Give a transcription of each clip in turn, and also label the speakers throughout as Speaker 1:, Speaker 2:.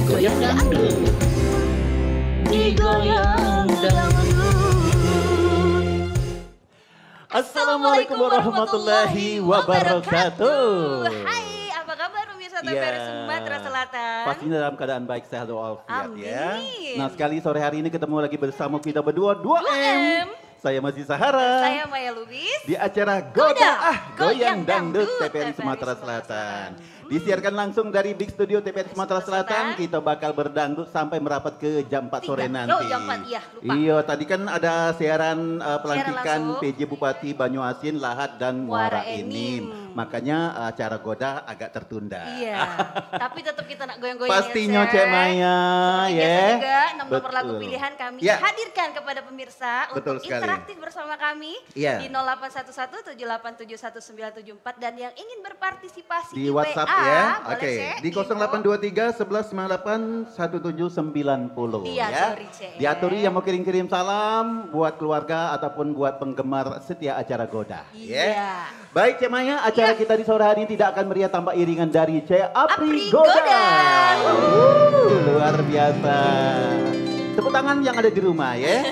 Speaker 1: digoyang dangdut, digoyang dangdut.
Speaker 2: Assalamualaikum warahmatullahi wabarakatuh.
Speaker 3: Hai, apa kabar pemirsa TVRI Sumatera Selatan?
Speaker 2: Pastinya dalam keadaan baik, sehat walafiat ya.
Speaker 3: Amin.
Speaker 2: Nah sekali sore hari ini ketemu lagi bersama kita berdua 2M. Saya masih Sahara.
Speaker 3: Saya Maya Lubis.
Speaker 2: Di acara Goyang Dangdut TVRI Sumatera Selatan. Disiarkan langsung dari Big Studio TVRI Sumatera Selatan. Kita bakal berdangdut sampai merapat ke jam 4 sore nanti.
Speaker 3: Oh jam 4, iya lupa.
Speaker 2: Iya, tadi kan ada siaran pelantikan
Speaker 3: langsung.
Speaker 2: PJ Bupati Banyuasin, Lahat dan Muara Enim. Makanya acara Goda agak tertunda.
Speaker 3: Iya, tapi tetap kita nak goyang-goyang
Speaker 2: Pastinya
Speaker 3: ya,
Speaker 2: Cek Maya
Speaker 3: seperti
Speaker 2: ya.
Speaker 3: biasa juga 6 nomor lagu
Speaker 2: Betul.
Speaker 3: pilihan kami
Speaker 2: Ya.
Speaker 3: hadirkan kepada pemirsa
Speaker 2: Betul
Speaker 3: untuk
Speaker 2: sekali.
Speaker 3: interaktif bersama kami
Speaker 2: Ya.
Speaker 3: di 081178711974 dan yang ingin berpartisipasi
Speaker 2: Di WhatsApp
Speaker 3: WA,
Speaker 2: ya.
Speaker 3: boleh,
Speaker 2: Oke,
Speaker 3: Cek,
Speaker 2: di 0823 1198 1790
Speaker 3: Iya,
Speaker 2: ya.
Speaker 3: sorry, Cek.
Speaker 2: Diaturi yang mau kirim-kirim salam buat keluarga ataupun buat penggemar setia acara Goda.
Speaker 3: Iya.
Speaker 2: Ya. Baik Cek Maya, acara kita di sore hari ini tidak akan meriah tanpa iringan dari Cek Apri Goda.
Speaker 3: Goda.
Speaker 2: Luar biasa. Tepuk tangan yang ada di rumah ya.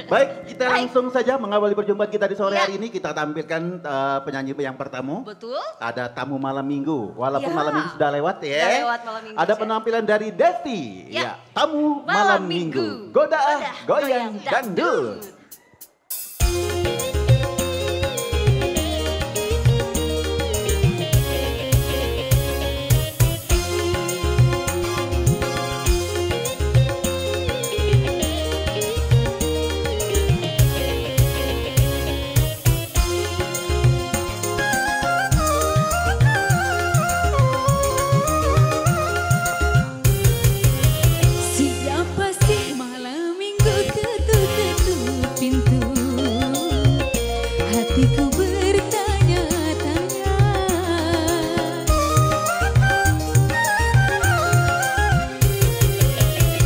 Speaker 2: Baik, kita langsung saja mengawali perjumpaan kita di sore hari ini. Kita tampilkan penyanyi yang pertama.
Speaker 3: Betul.
Speaker 2: Ada tamu malam minggu, walaupun
Speaker 3: Ya.
Speaker 2: malam minggu sudah lewat ya.
Speaker 3: Sudah lewat malam minggu,
Speaker 2: Ada
Speaker 3: Cek.
Speaker 2: penampilan dari Desti.
Speaker 3: Ya.
Speaker 2: Ya, tamu malam minggu. Goda goyang dangdut.
Speaker 1: Siapa sih malam minggu ketuk-ketuk pintu? Hatiku bertanya-tanya.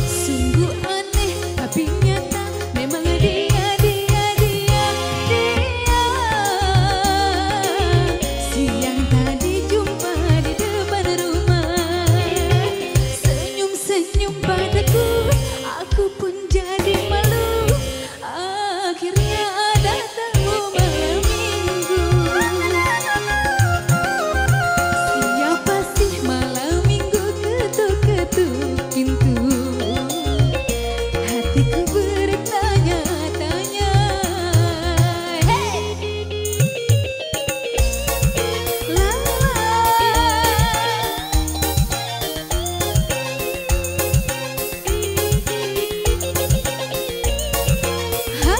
Speaker 1: Sungguh aneh tapi nyata, memang dia. Siang tadi jumpa di depan rumah, senyum-senyum padaku, aku pun jadi malu. Akhirnya datang malam minggu. Siapa sih malam minggu ketuk-ketuk pintu? Hatiku bertanya-tanya. Hey! La ha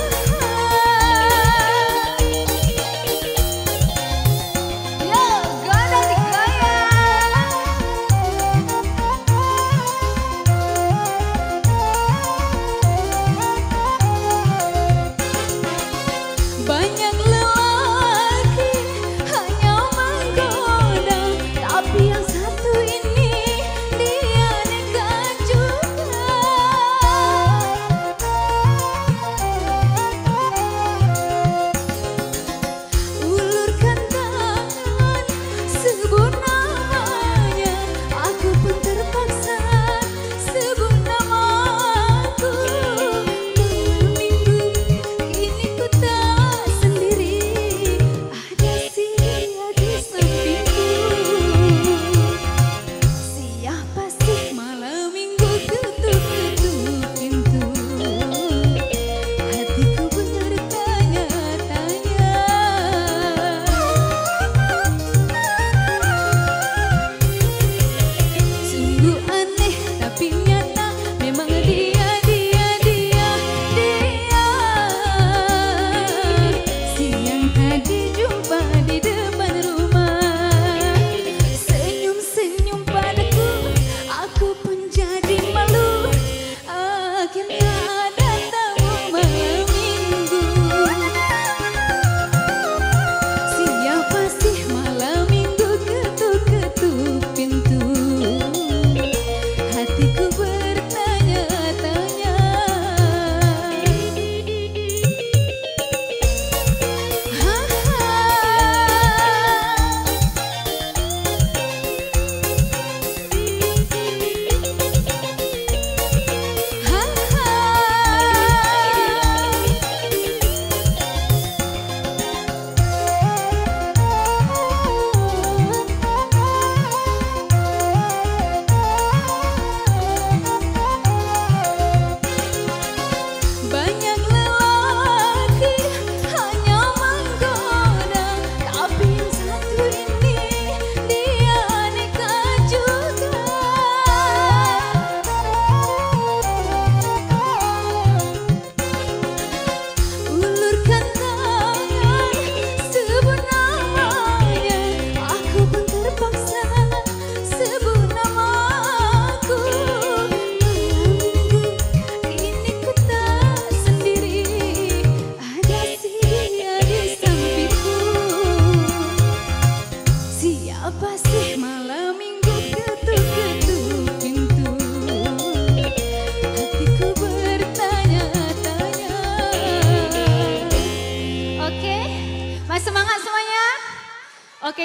Speaker 3: Yo, goda digoyang.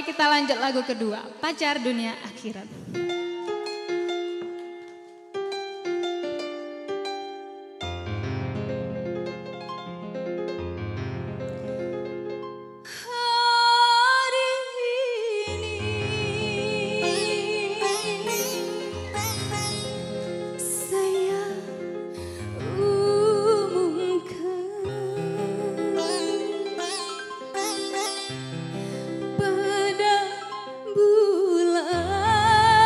Speaker 1: kita lanjut lagu kedua, Pacar Dunia Akhirat. Pada bulan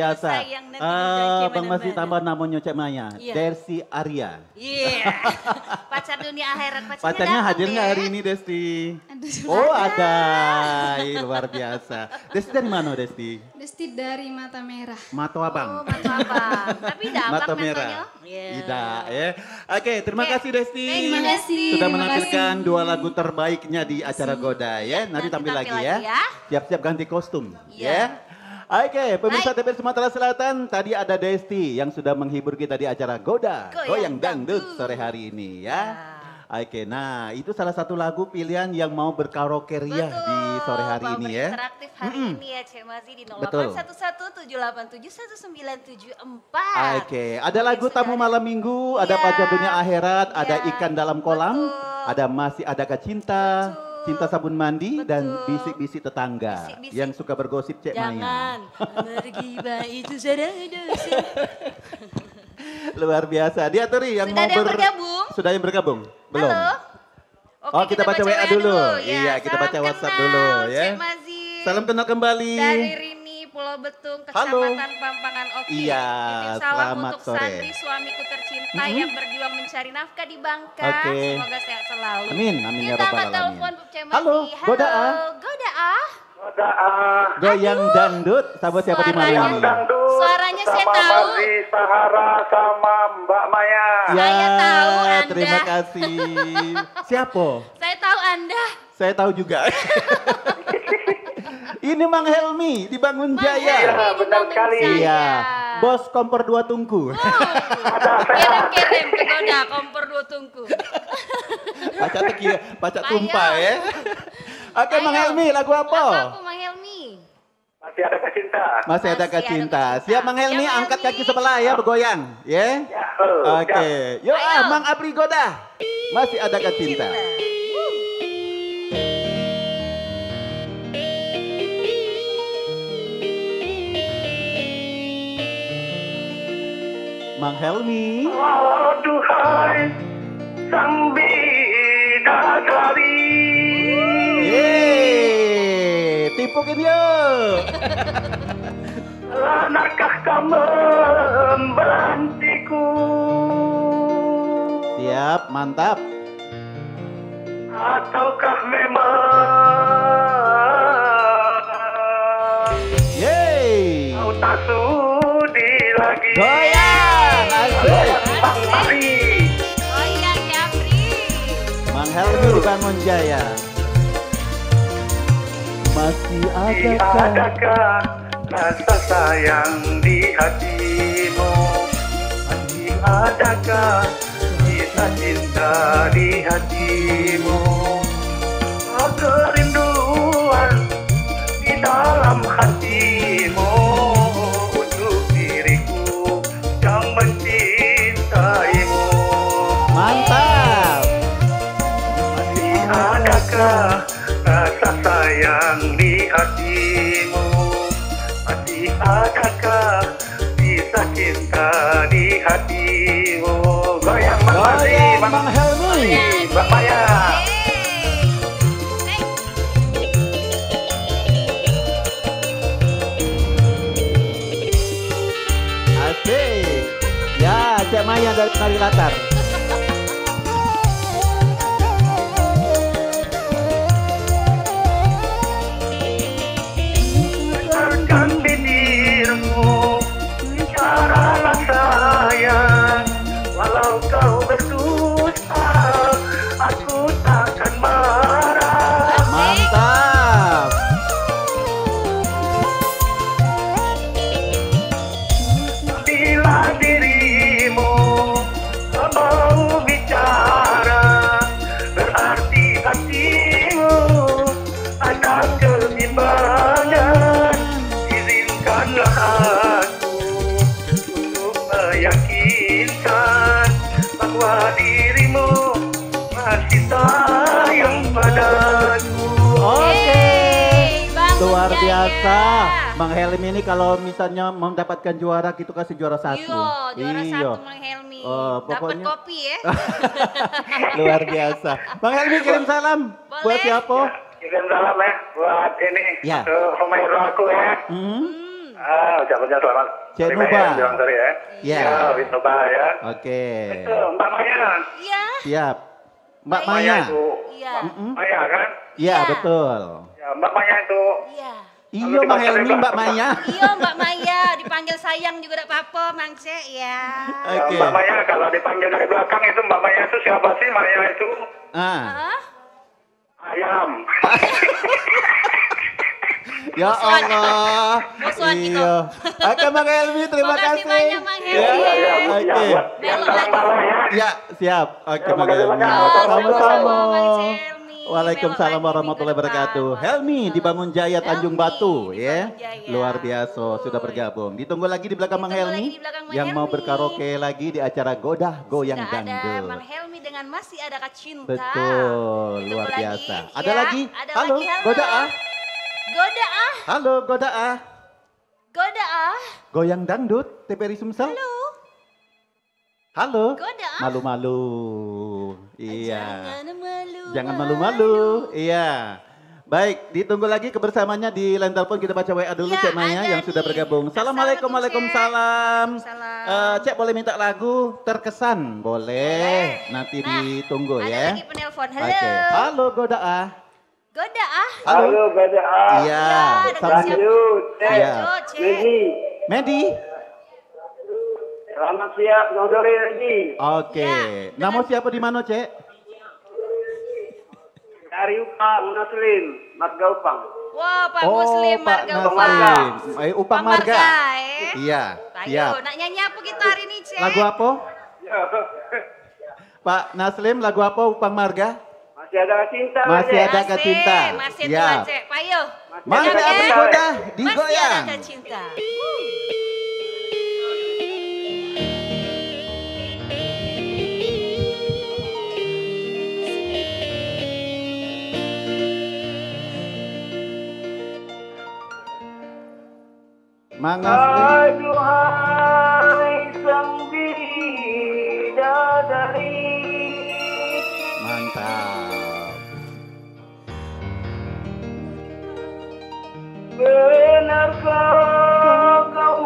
Speaker 2: biasa.
Speaker 3: sayang nanti udah
Speaker 2: Bang masih
Speaker 3: gimana-mana.
Speaker 2: tambah namanya Cek Maya.
Speaker 3: Iya.
Speaker 2: Desi Arya.
Speaker 3: Iya. Pacar dunia akhirat
Speaker 2: Pacarnya
Speaker 3: datang
Speaker 2: hadir nggak
Speaker 3: deh.
Speaker 2: hari ini Desti?
Speaker 1: Aduh,
Speaker 2: Oh ada. Ih, luar biasa. Desti dari mana Desti?
Speaker 1: Desti dari Mata Merah.
Speaker 2: Mato
Speaker 3: Oh,
Speaker 2: Abang.
Speaker 3: mata apa? Tapi dampak
Speaker 2: Mata
Speaker 3: matonya.
Speaker 2: merah.
Speaker 3: Iya.
Speaker 2: Tidak ya. Oke, terima
Speaker 3: Oke.
Speaker 2: kasih Desti.
Speaker 1: Terima kasih.
Speaker 2: Sudah
Speaker 1: Terima
Speaker 2: menampilkan
Speaker 1: kasih.
Speaker 2: dua lagu terbaiknya di acara Goda ya. Nanti tampil lagi ya. Siap-siap ganti kostum
Speaker 3: Iya.
Speaker 2: ya. Oke, pemirsa TVRI Sumatera Selatan, tadi ada Desti yang sudah menghibur kita di acara Goda, Goyang Dangdut sore hari ini ya. Oke, nah itu salah satu lagu pilihan yang mau berkaraoke ria di sore hari
Speaker 3: mau
Speaker 2: ini ya.
Speaker 3: berinteraktif hari ini ya Cek Mazi di
Speaker 2: Betul.
Speaker 3: 0811-787-1974.
Speaker 2: Oke, ada lagu
Speaker 3: Yang
Speaker 2: Tamu
Speaker 3: sudah
Speaker 2: Malam Minggu, ada
Speaker 3: Iya.
Speaker 2: Pacar Dunia Akhirat, ada
Speaker 3: Iya.
Speaker 2: Ikan Dalam Kolam,
Speaker 3: Betul.
Speaker 2: ada Masih Adakah Cinta,
Speaker 3: Betul.
Speaker 2: Cinta Sabun Mandi, dan
Speaker 3: Betul.
Speaker 2: Bisik-bisik Tetangga
Speaker 3: Bisik-bisik.
Speaker 2: yang suka bergosip Cek Maya.
Speaker 3: Jangan bergibah itu sudah dosa.
Speaker 2: Luar biasa. Dia Turi yang
Speaker 3: Sudah
Speaker 2: mau
Speaker 3: ada yang bergabung?
Speaker 2: Sudah yang bergabung? Belum.
Speaker 3: Halo.
Speaker 2: Oh, kita baca WA dulu.
Speaker 3: Ya,
Speaker 2: Iya, kita
Speaker 3: salam
Speaker 2: baca WhatsApp
Speaker 3: kenal,
Speaker 2: dulu ya.
Speaker 3: Cek Mazi.
Speaker 2: Salam kenal kembali.
Speaker 3: Dari Rini, Pulau Betung,
Speaker 2: Halo.
Speaker 3: Kecamatan Pampangan Oki.
Speaker 2: Iya,
Speaker 3: Titip salam
Speaker 2: selamat
Speaker 3: untuk
Speaker 2: sore.
Speaker 3: Sandri, suamiku tercinta yang berjuang mencari nafkah di Bangka.
Speaker 2: Oke.
Speaker 3: Semoga sehat selalu.
Speaker 2: Amin, amin ya
Speaker 3: Kita
Speaker 2: rabbal
Speaker 3: angkat telepon
Speaker 2: alamin.
Speaker 3: Bu Cek Mazi.
Speaker 2: Halo, Goda A.
Speaker 3: Goda A.
Speaker 2: Goyang dangdut, sahabat siapa di
Speaker 3: Suaranya-
Speaker 2: malam ini?
Speaker 4: Dangdut
Speaker 3: Suaranya saya
Speaker 4: sama
Speaker 3: tahu.
Speaker 4: Marzi Sahara sama Mbak Maya.
Speaker 3: Saya tahu Anda.
Speaker 2: Terima kasih. Siapa?
Speaker 3: Saya tahu Anda.
Speaker 2: Saya tahu juga. Ini Mang Helmi di Bangun
Speaker 3: Mang
Speaker 2: Jaya.
Speaker 3: Helmi
Speaker 4: Iya,
Speaker 3: di
Speaker 4: benar
Speaker 3: Bangun
Speaker 4: sekali.
Speaker 3: Jaya.
Speaker 2: Iya, bos kompor dua tungku.
Speaker 3: Kirim-kirim ke Goda, kompor dua tungku.
Speaker 2: Pacak teki, pacak
Speaker 3: Ayo.
Speaker 2: tumpah ya. Oke, Mang
Speaker 3: Ayo.
Speaker 2: Helmi, lagu
Speaker 3: Lagu
Speaker 2: apa?
Speaker 3: apa Mang Helmi?
Speaker 4: Masih ada cinta.
Speaker 2: Masih ada
Speaker 3: Masih Ada
Speaker 2: cinta.
Speaker 3: Cinta.
Speaker 2: Siap Mang Helmi,
Speaker 3: Siap,
Speaker 2: angkat
Speaker 3: Helmi.
Speaker 2: kaki sebelah ya, bergoyang, ya.
Speaker 4: Ya,
Speaker 2: Oke, yuk
Speaker 3: Ayo.
Speaker 2: Mang Apri Goda. Masih ada cinta. Mang Helmi.
Speaker 4: Aduhai sang bidadari.
Speaker 2: Yeay, tipukin yuk.
Speaker 4: Lanarkah kau membelantiku?
Speaker 2: Siap, mantap.
Speaker 4: Ataukah memang
Speaker 2: Yeay.
Speaker 4: kau tak sudi lagi?
Speaker 2: Goyang, asik.
Speaker 4: Mari.
Speaker 3: Oh iya, Japri.
Speaker 2: Mang Helmi di Bangun Jaya. Masih adakah?
Speaker 4: Adakah rasa sayang di hatimu? Masih adakah kisah cinta di hatimu? Kerinduan di dalam hatimu untuk diriku yang mencintaimu.
Speaker 2: Mantap.
Speaker 4: Masih adakah rasa sayang di hatimu? Masih adakah kisah cinta di hatimu? Goyang Mbak Marzi,
Speaker 2: Goyang Mang Helmi.
Speaker 4: Mbak Maya.
Speaker 2: Asik. Ya, Cek Maya dari Tari Latar.
Speaker 4: Dengarkan bibirmu, bicaralah sayang. Walau kau berdusta, aku takkan marah.
Speaker 2: Mantap.
Speaker 4: Bila dirimu mau bicara, berarti hatimu ada keimbangan. Izinkanlah aku untuk meyakinkan bahwa dirimu masih sayang padaku.
Speaker 2: Oke.
Speaker 3: Yeay, Bangun
Speaker 2: Luar
Speaker 3: Jaya.
Speaker 2: biasa. Mang Helmi ini kalau misalnya mendapatkan juara gitu kasih juara satu.
Speaker 3: Iya, juara
Speaker 2: Iya.
Speaker 3: satu Mang Helmi.
Speaker 2: Oh,
Speaker 3: Dapat
Speaker 2: pokoknya-
Speaker 3: kopi ya.
Speaker 2: Luar biasa. Mang Helmi kirim salam.
Speaker 3: Boleh.
Speaker 2: Buat siapa?
Speaker 4: Kirim salam ya buat ini
Speaker 2: Ya.
Speaker 4: Humaira aku ya.
Speaker 2: Hmm?
Speaker 4: Ucapannya selamat.
Speaker 2: Cek
Speaker 4: sore,
Speaker 2: Nuba.
Speaker 4: bilang sore ya.
Speaker 2: Ya.
Speaker 4: Wis Nuba ya.
Speaker 2: Oke.
Speaker 4: Mbak Maya.
Speaker 3: Iya.
Speaker 2: Siap. Mbak
Speaker 3: Maya
Speaker 2: Maya.
Speaker 4: itu.
Speaker 3: Iya.
Speaker 4: Maya kan?
Speaker 2: Iya,
Speaker 3: Iya.
Speaker 2: betul.
Speaker 4: Ya, Mbak Maya itu.
Speaker 3: Iya.
Speaker 2: Iya, Mbak Helmi, Mbak Maya.
Speaker 3: Iya Mbak Maya, dipanggil sayang juga tidak apa-apa, Mang Cek ya.
Speaker 4: Ya,
Speaker 2: Oke.
Speaker 4: Mbak Maya kalau dipanggil dari belakang itu Mbak Maya itu siapa sih? Maya itu
Speaker 2: Ah.
Speaker 3: Hah?
Speaker 4: ayam.
Speaker 2: Ya
Speaker 3: Musuhan.
Speaker 2: Allah.
Speaker 3: Musuhan gitu.
Speaker 2: Iya. Oke, Bang Helmi, terima
Speaker 3: Makasih
Speaker 2: kasih.
Speaker 3: banyak, Bang Helmi.
Speaker 2: Ya, oke.
Speaker 3: Belok lagi.
Speaker 2: Ya, siap. Oke,
Speaker 4: Ya,
Speaker 2: Bang
Speaker 4: makasih
Speaker 2: Helmi.
Speaker 4: banyak.
Speaker 2: Sama-sama.
Speaker 3: Sama-sama, Bang Helmi.
Speaker 2: Waalaikumsalam
Speaker 3: Belok lagi
Speaker 2: warahmatullahi
Speaker 3: minggu
Speaker 2: wabarakatuh.
Speaker 3: depan.
Speaker 2: Helmi di Bangun Jaya Tanjung
Speaker 3: Helmi
Speaker 2: Batu
Speaker 3: di
Speaker 2: ya.
Speaker 3: Bangun Jaya.
Speaker 2: Luar biasa sudah bergabung. Ditunggu lagi di belakang Bang
Speaker 3: Ditunggu
Speaker 2: Helmi
Speaker 3: lagi di belakang Bang
Speaker 2: yang mau
Speaker 3: Helmi.
Speaker 2: berkaraoke lagi di acara Godah Goyang
Speaker 3: Sudah ada
Speaker 2: Dangdut.
Speaker 3: Bang Helmi dengan Masih Adakah Cinta.
Speaker 2: Betul,
Speaker 3: Ditunggu
Speaker 2: luar
Speaker 3: lagi,
Speaker 2: biasa.
Speaker 3: ya.
Speaker 2: Ada lagi?
Speaker 3: Ada
Speaker 2: Halo,
Speaker 3: lagi, halo.
Speaker 2: Godah ah.
Speaker 3: Goda ah.
Speaker 2: Halo, Godah ah.
Speaker 3: Goda ah.
Speaker 2: Goyang Dangdut, TPRI Sumsel.
Speaker 3: Halo.
Speaker 2: Halo.
Speaker 3: Goda ah.
Speaker 2: Malu-malu. Iya.
Speaker 3: Jangan malu.
Speaker 2: Jangan malu-malu. Iya. Baik, ditunggu lagi kebersamaannya di line telepon. Kita baca WA dulu
Speaker 3: Iya,
Speaker 2: Cek Maya
Speaker 3: ada
Speaker 2: yang sudah
Speaker 3: nih.
Speaker 2: bergabung. Assalamualaikum,
Speaker 3: Assalamualaikum,
Speaker 2: waalaikumsalam.
Speaker 3: Waalaikumsalam.
Speaker 2: Cek boleh minta lagu terkesan? Boleh. Nanti
Speaker 3: Nah,
Speaker 2: ditunggu
Speaker 3: Ada
Speaker 2: ya.
Speaker 3: lagi penelpon. Halo.
Speaker 2: Oke. Halo Godaah.
Speaker 3: Goda ah.
Speaker 2: Halo.
Speaker 4: Gada.
Speaker 2: Iya.
Speaker 3: dengan
Speaker 2: Sama
Speaker 3: siapa?
Speaker 4: Lanjut.
Speaker 2: Iya.
Speaker 3: Lanjut, Cek.
Speaker 4: Lagi.
Speaker 2: Medi.
Speaker 4: Selamat siang, sore lagi.
Speaker 2: Oke.
Speaker 3: Ya,
Speaker 2: Nama siapa di mana, Cek?
Speaker 4: Dari Upang, Muslim, Marga Upang.
Speaker 3: Wah, Pak Muslim
Speaker 2: Pak
Speaker 3: Marga
Speaker 2: Naslim.
Speaker 3: Upang.
Speaker 2: Upang Marga. Iya,
Speaker 3: Ayo,
Speaker 2: siap.
Speaker 3: nak nyanyi apa kita hari ini, Cek?
Speaker 2: Lagu apa?
Speaker 4: Ya.
Speaker 2: Pak Naslim, lagu apa Upang Marga?
Speaker 4: Masih ada cinta.
Speaker 2: Masih
Speaker 4: Cek.
Speaker 2: ada cinta.
Speaker 3: Masih
Speaker 2: Ya.
Speaker 3: tua, Cek. Payo.
Speaker 2: Masih
Speaker 4: ada
Speaker 2: apa
Speaker 4: cinta.
Speaker 2: Godah
Speaker 3: Masih
Speaker 2: digoyang.
Speaker 3: ada cinta.
Speaker 2: Mang Naslim.
Speaker 4: Aduhai sang bidadari.
Speaker 2: Mantap.
Speaker 4: Benarkah kau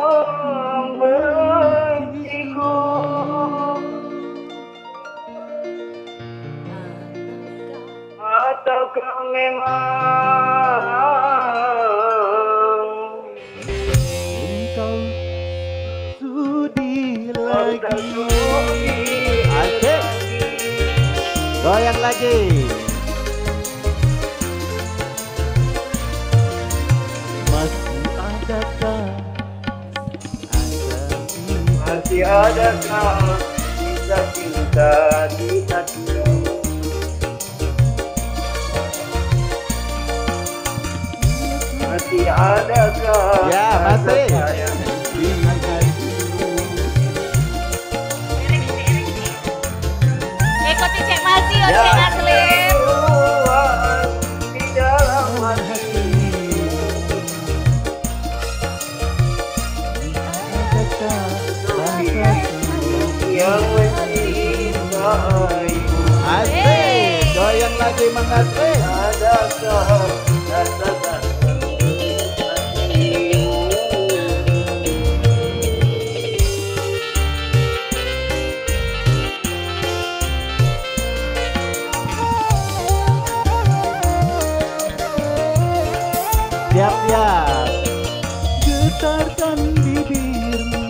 Speaker 4: membenciku? Ataukah memang
Speaker 2: Engkau sudi
Speaker 4: tak
Speaker 2: lagi.
Speaker 4: sudi
Speaker 2: Asik. Goyang lagi. Masih adakah
Speaker 4: Masih adakah kisah cinta di hatimu? Masih adakah
Speaker 2: Ya, masih.
Speaker 4: rasa sayang di hatimu?
Speaker 3: Ikuti Cek Masih, oh,
Speaker 4: Ya,
Speaker 3: Cek Naslim.
Speaker 4: keluar di dalam hati. Yang mencintai.
Speaker 2: Asik. Goyang lagi Mang Naslim.
Speaker 4: Adakah rasa hatimu?
Speaker 2: Siap-siap. Getarkan bibirmu.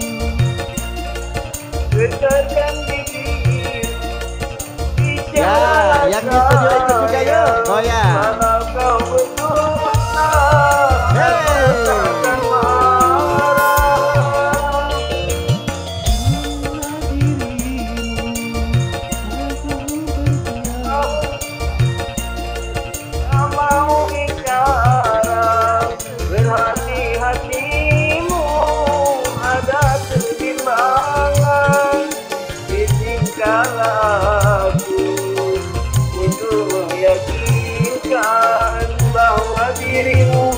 Speaker 4: Getarkan bibir.
Speaker 2: Ya, yang di studio ikut juga yuk. Goyang.
Speaker 4: Kalau kau berdua
Speaker 2: Hey.
Speaker 4: takkan marah. Kau mau bicara, berhati-hatimu ada ketimbangan di tingkah laku untuk meyakinkan bahwa dirimu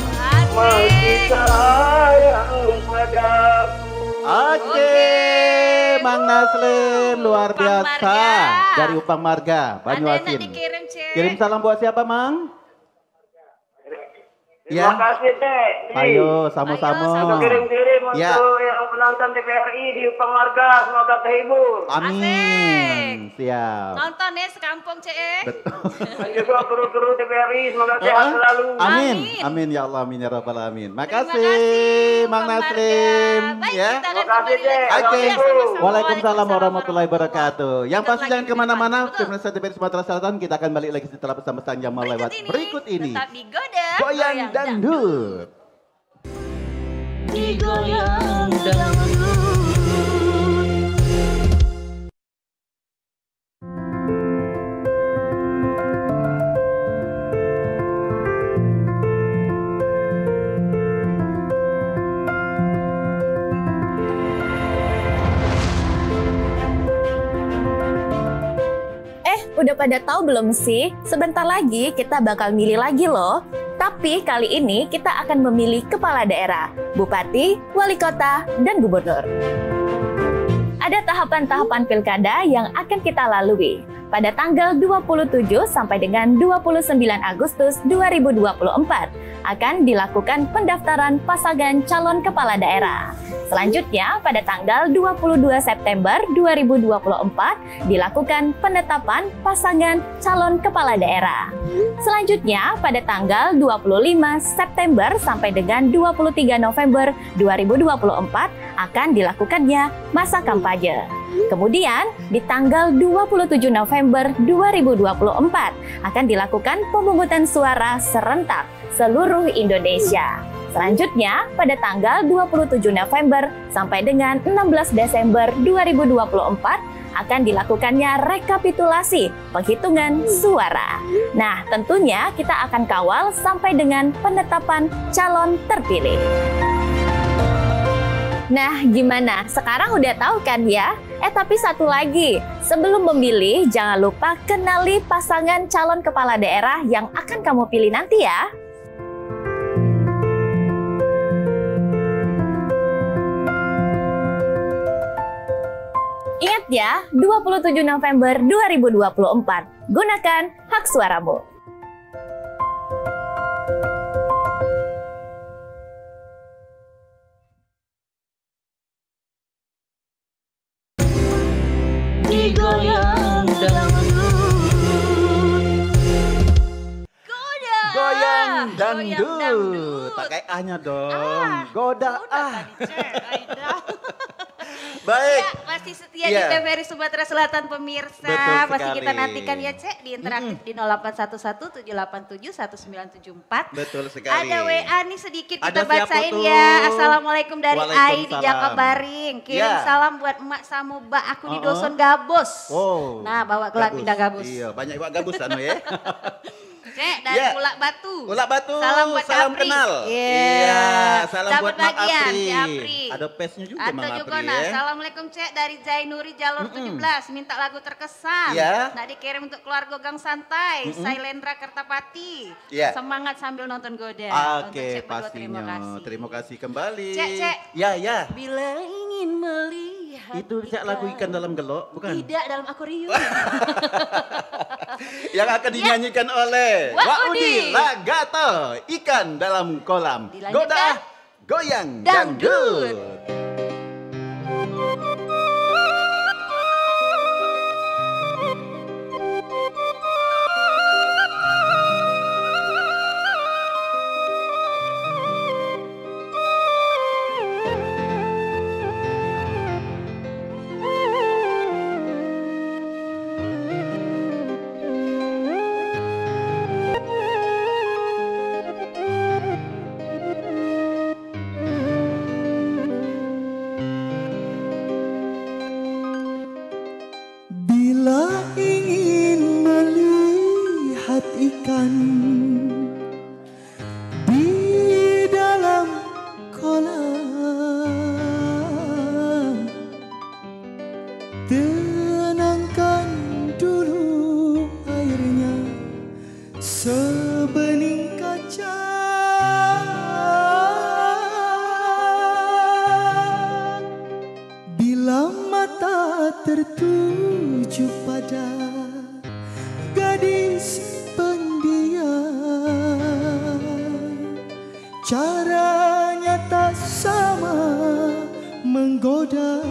Speaker 4: masih sayang padaku.
Speaker 2: Oke, Mang Naslim luar
Speaker 3: Upang
Speaker 2: biasa
Speaker 3: Marga.
Speaker 2: dari Upang Marga,
Speaker 3: Ada yang nak
Speaker 2: Banyuasin.
Speaker 3: dikirim, Cek.
Speaker 2: Kirim salam buat siapa, Mang? Ya.
Speaker 4: Terima kasih, Cek.
Speaker 2: Ayo, sama-sama.
Speaker 3: Ayo,
Speaker 4: Kirim-kirim
Speaker 2: Ya.
Speaker 4: untuk yang penonton TVRI di Pangwarga, semoga terhibur.
Speaker 2: Amin. Siap.
Speaker 3: Nonton ya sekampung CE.
Speaker 4: Dan juga kru-kru TVRI, semoga sehat selalu.
Speaker 2: Amin.
Speaker 3: Amin.
Speaker 2: Amin ya Allah, amin ya rabbal alamin.
Speaker 3: Terima
Speaker 2: Makasih, Mang
Speaker 3: Bang
Speaker 2: Naslim.
Speaker 3: Marga. Baik,
Speaker 2: Ya.
Speaker 3: kita akan
Speaker 4: Terima kasih,
Speaker 3: kembali lagi.
Speaker 4: Cek.
Speaker 2: Oke.
Speaker 4: Assalamualaikum.
Speaker 2: Waalaikumsalam warahmatullahi wabarakatuh. Yang
Speaker 3: Tetap
Speaker 2: pasti
Speaker 3: lagi
Speaker 2: jangan
Speaker 3: di
Speaker 2: kemana-mana.
Speaker 3: depan. Betul.
Speaker 2: Pemirsa TVRI Sumatera Selatan, kita akan balik lagi setelah pesan-pesan Jamal lewat berikut ini.
Speaker 3: Tetap digoda.
Speaker 2: Goyang dangdut.
Speaker 3: Digoyang dangdut.
Speaker 5: Udah pada tahu belum sih? Sebentar lagi kita bakal milih lagi loh. Tapi kali ini kita akan memilih kepala daerah, bupati, wali kota, dan gubernur. Ada tahapan-tahapan pilkada yang akan kita lalui. Pada tanggal 27 sampai dengan 29 Agustus 2024 akan dilakukan pendaftaran pasangan calon kepala daerah. Selanjutnya, pada tanggal 22 September 2024 dilakukan penetapan pasangan calon kepala daerah. Selanjutnya, pada tanggal 25 September sampai dengan 23 November 2024 akan dilakukannya masa kampanye. Kemudian, di tanggal 27 November 2024 akan dilakukan pemungutan suara serentak seluruh Indonesia. Selanjutnya, pada tanggal 27 November sampai dengan 16 Desember 2024 akan dilakukannya rekapitulasi penghitungan suara. Nah, tentunya kita akan kawal sampai dengan penetapan calon terpilih. Nah, gimana? Sekarang udah tahu kan ya? Tapi satu lagi, sebelum memilih jangan lupa kenali pasangan calon kepala daerah yang akan kamu pilih nanti ya. Ingat ya, 27 November 2024, gunakan hak suaramu.
Speaker 1: Digoyang
Speaker 3: Goda.
Speaker 2: Goyang
Speaker 3: Goyang
Speaker 2: dangdut. Pakai A-nya dong. Goda Baik.
Speaker 3: Ya, masih setia di
Speaker 2: Iya.
Speaker 3: TVRI Sumatera Selatan pemirsa.
Speaker 2: Betul
Speaker 3: Masih kita
Speaker 2: sekali.
Speaker 3: nantikan ya Cek di interaktif di 0811-787-1974.
Speaker 2: Betul sekali.
Speaker 3: Ada WA nih sedikit
Speaker 2: Ada
Speaker 3: kita
Speaker 2: siapa
Speaker 3: bacain
Speaker 2: tuh?
Speaker 3: ya. Assalamualaikum dari Ai di
Speaker 2: Waalaikumsalam.
Speaker 3: Jakabaring. Kirim
Speaker 2: Ya.
Speaker 3: salam buat emak sama mbak aku di Doson Gabos.
Speaker 2: Oh.
Speaker 3: Nah, bawa kelak pindah Gabos.
Speaker 2: Iya, banyak Pak Gabus anu ya.
Speaker 3: Cek dari
Speaker 2: Ya.
Speaker 3: Ulak Batu.
Speaker 2: Ulak Batu,
Speaker 3: Salam buat
Speaker 2: salam
Speaker 3: Apri.
Speaker 2: kenal.
Speaker 3: Iya.
Speaker 2: Salam
Speaker 3: Dapat
Speaker 2: buat Mak
Speaker 3: bagian,
Speaker 2: Apri.
Speaker 3: si Apri.
Speaker 2: Ada pesnya juga
Speaker 3: Atau
Speaker 2: Mak
Speaker 3: juga
Speaker 2: Apri
Speaker 3: nah,
Speaker 2: ya.
Speaker 3: Assalamualaikum Cek dari Zainuri Jalur 17 minta lagu terkesan.
Speaker 2: Iya.
Speaker 3: Nah dikirim untuk keluarga Gang Santai, Sailendra Kertapati.
Speaker 2: Iya.
Speaker 3: Semangat sambil nonton Goda. Untuk
Speaker 2: Oke,
Speaker 3: Cek berdua,
Speaker 2: pastinya. Terima kasih kembali.
Speaker 3: Cek.
Speaker 2: Ya.
Speaker 3: Bila ingin melihat
Speaker 2: Itu Cak lagu ikan dalam gelok, bukan?
Speaker 3: Tidak dalam akuarium.
Speaker 2: Yang akan dinyanyikan oleh
Speaker 3: Wak Udi.
Speaker 2: Lagato, ikan dalam kolam.
Speaker 3: Dilanjutkan.
Speaker 2: Goda, goyang,
Speaker 3: Dangdut.
Speaker 2: dangdut.
Speaker 6: Bila ingin melihat ikan di dalam kolam, tenangkan dulu airnya sebening kaca. Bila mata tertuju pada gadis pendiam, menggoda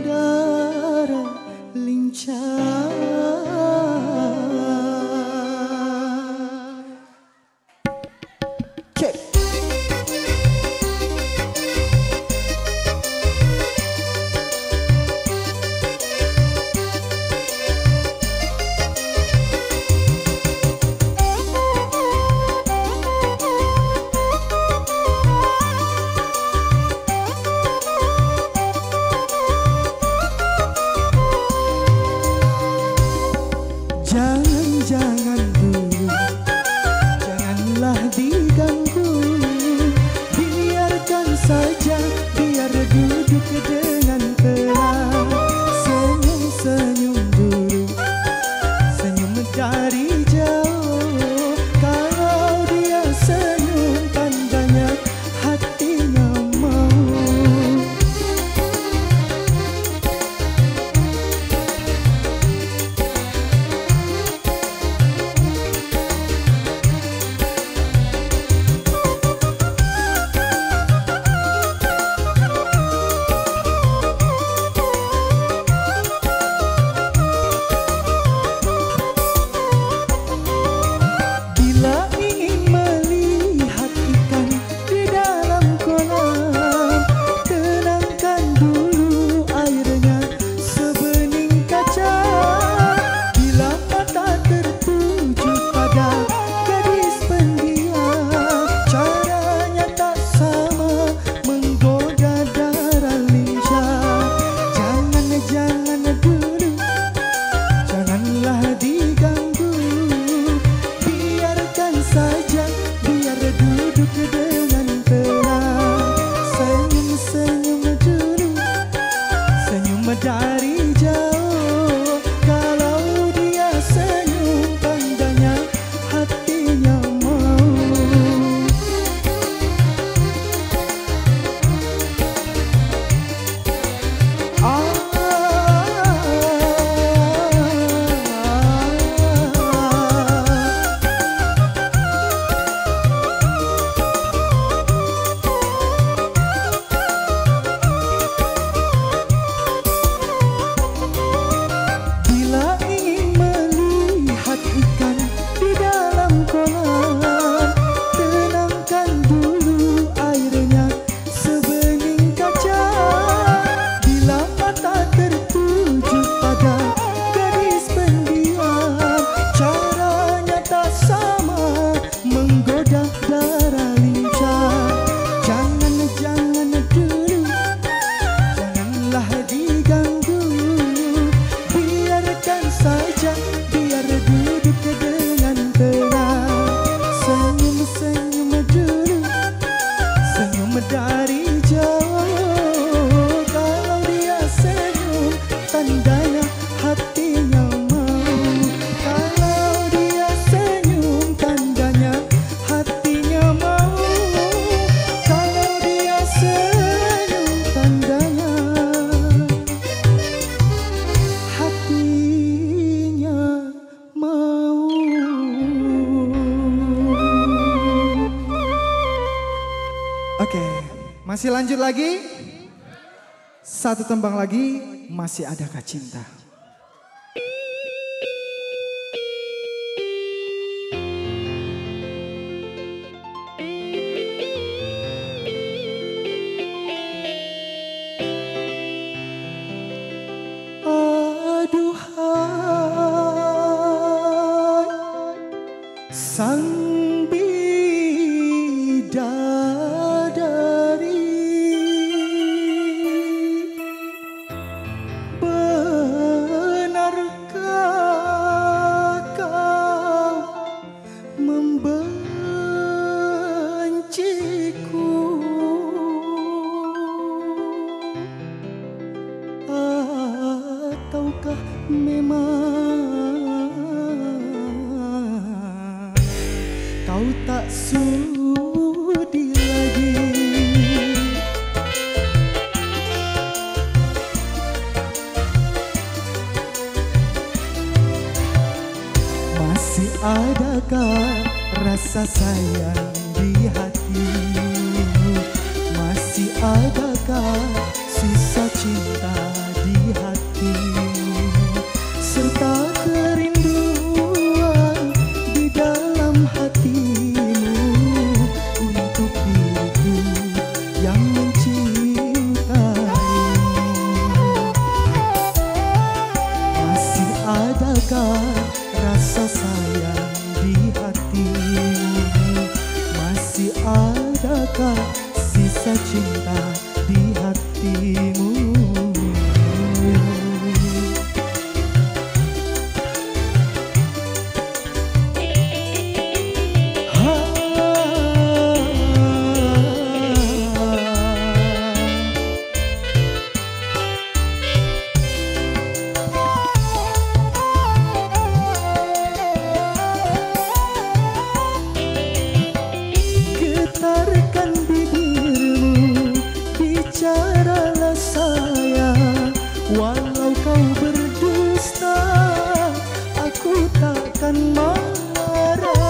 Speaker 6: darah lincah. Cek. Jangan dulu, janganlah diganggu. Biarkan saja, biar duduk dengan tenang. Senyum-senyum dulu, senyum dari jauh. Kalau dia senyum, tandanya hatinya mau. Dari jauh, kalau dia senyum, tandanya hatinya mau. Dari jauh, kalau dia senyum, tandanya hatinya mau. Kalau dia senyum, tandanya hatinya mau. Kalau dia senyum, tandanya hatinya mau. Oke, masih lanjut lagi. Satu tembang lagi, Masih Adakah Cinta. Aduhai sang bidadari, benarkah kau membenciku? Ataukah memang kau tak sudi lagi? Masih adakah rasa sayang di hatimu? Masih adakah hatimu. Getarkan bibirmu, bicaralah sayang. Walau kau berdusta, aku takkan marah.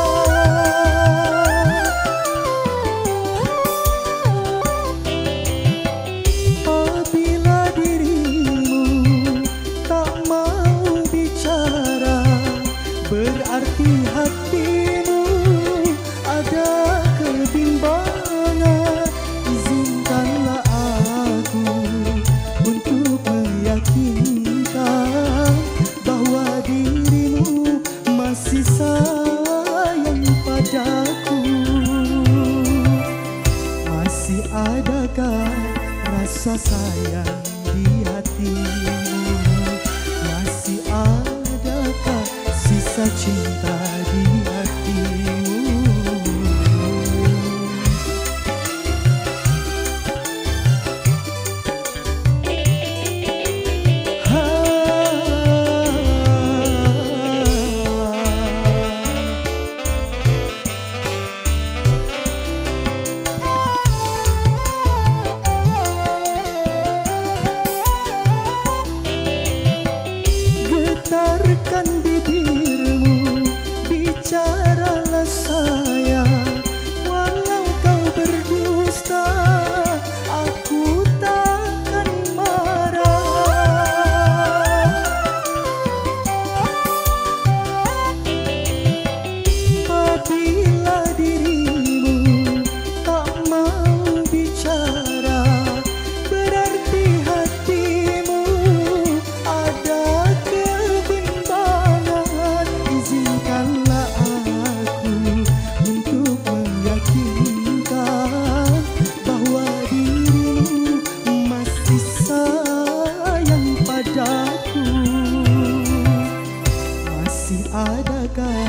Speaker 6: Apabila dirimu tak mau bicara, berarti hatimu ada kebimbangan. Izinkanlah aku untuk meyakinkan bahwa dirimu masih sayang padaku. Masih adakah rasa sayang di hatimu? Masih adakah sisa cinta di hatimu? Getarkan bibirmu, bicaralah sayang. Walau kau berdusta, aku takkan marah. Apabila dirimu tak mau bicara, berarti hatimu ada kebimbangan. Izinkanlah aku untuk meyakinkan bahwa dirimu masih sayang padaku. Masih adakah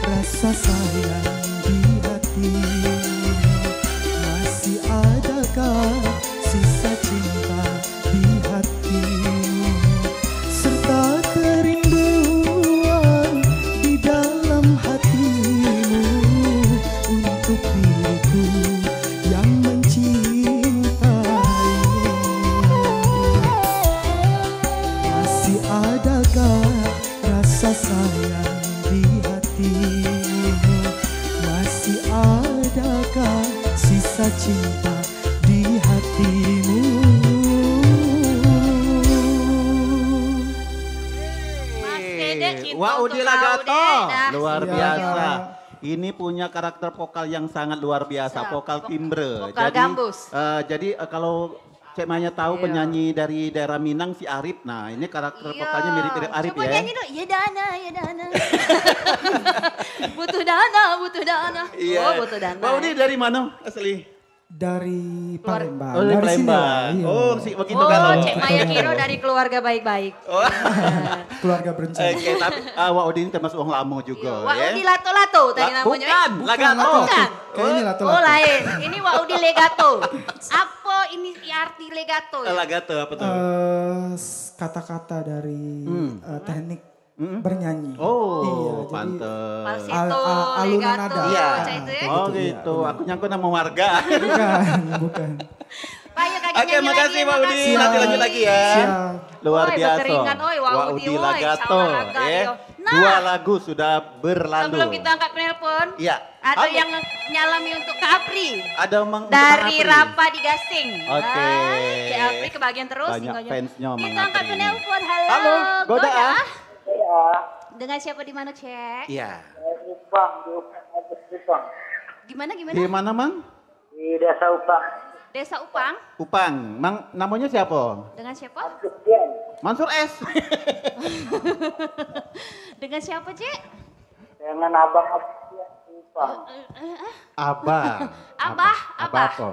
Speaker 6: rasa sayang di hatimu? Masih adakah sisa cinta di hatimu? Serta kerinduan di dalam hatimu untuk diriku yang mencintaimu. Masih adakah rasa sayang di hatimu? Masih adakah sisa cinta di hatimu?
Speaker 3: Mas Dede cinta
Speaker 2: Wah,
Speaker 3: untuk
Speaker 2: Udi
Speaker 3: kau,
Speaker 2: Lagato.
Speaker 3: Dek. Dah.
Speaker 2: Luar
Speaker 6: Iya.
Speaker 2: biasa. Ini punya karakter vokal yang sangat luar biasa, vokal timbre.
Speaker 3: vokal gambus.
Speaker 2: Jadi kalau Cek Maya tahu
Speaker 3: Iya.
Speaker 2: penyanyi dari daerah Minang si Arif. Nah, ini karakter vokalnya mirip-mirip Arif
Speaker 3: Coba
Speaker 2: ya.
Speaker 3: nyanyi dong. Ya dana, ya dana. butuh dana, butuh dana.
Speaker 2: Iya.
Speaker 3: Oh, butuh dana.
Speaker 2: Wah, Udi dari mana asli?
Speaker 6: Dari Palembang.
Speaker 2: Oh, dari
Speaker 6: Dari sini
Speaker 2: Palembang.
Speaker 6: lah, iya.
Speaker 2: Oh, si begitu
Speaker 3: Oh,
Speaker 2: kalau.
Speaker 3: Cek Maya Kiro dari keluarga baik-baik.
Speaker 2: Oh.
Speaker 6: Keluarga berencana.
Speaker 2: Oke, tapi Wak Udi ini termasuk orang lama juga
Speaker 3: Wak
Speaker 2: ya.
Speaker 3: Udi Lato-Lato tadi namanya.
Speaker 2: Bukan, Lagato.
Speaker 3: Bukan.
Speaker 6: Kayaknya lato-lato.
Speaker 3: Oh lain, ini Wak Udi Legato. Apa ini arti legato? Ya?
Speaker 2: Lagato apa tuh?
Speaker 6: Kata-kata dari teknik bernyanyi.
Speaker 2: Oh,
Speaker 6: Iya, jadi
Speaker 2: pantes.
Speaker 3: Falsetto,
Speaker 6: alunan
Speaker 3: legato,
Speaker 6: nada.
Speaker 2: Iya.
Speaker 3: macam itu ya.
Speaker 2: Oh
Speaker 6: Gitu,
Speaker 2: gitu,
Speaker 6: iya.
Speaker 2: aku nyangkut nama warga.
Speaker 6: bukan.
Speaker 3: Pak, yuk kaki
Speaker 2: Oke,
Speaker 3: nyanyi
Speaker 2: makasih
Speaker 3: lagi,
Speaker 2: Pak Udi.
Speaker 3: makasih.
Speaker 2: Nanti lanjut lagi ya.
Speaker 6: Siap.
Speaker 2: Luar
Speaker 3: Oi,
Speaker 2: biasa.
Speaker 3: berkeringat, oi, Wak Udi, oi,
Speaker 2: Lagato.
Speaker 3: sama laga, yo. Nah.
Speaker 2: Dua lagu sudah berlalu.
Speaker 3: Sebelum kita angkat penelpon,
Speaker 2: Iya.
Speaker 3: ada
Speaker 2: Apa?
Speaker 3: yang nyalami untuk Kak Apri.
Speaker 2: Ada untuk
Speaker 3: Dari
Speaker 2: Apri.
Speaker 3: Rapa di Gasing.
Speaker 2: Oke.
Speaker 3: Kak Apri kebagian terus.
Speaker 2: Banyak
Speaker 3: singonya.
Speaker 2: fansnya Mang
Speaker 3: Kita angkat
Speaker 2: Apri.
Speaker 3: penelpon. Halo.
Speaker 2: Halo, Goda.
Speaker 3: Dengan siapa di mana, Cek?
Speaker 2: Iya.
Speaker 3: Gimana,
Speaker 2: Di
Speaker 3: gimana?
Speaker 2: mana, Mang?
Speaker 4: Di Desa Upang.
Speaker 3: Desa Upang.
Speaker 2: Upang. Mang, namanya siapa?
Speaker 3: Dengan siapa?
Speaker 2: Mansur S.
Speaker 3: Dengan siapa, Cek?
Speaker 4: Dengan Abang Upang.
Speaker 2: Abah.
Speaker 3: Abah, Abah.
Speaker 2: apa?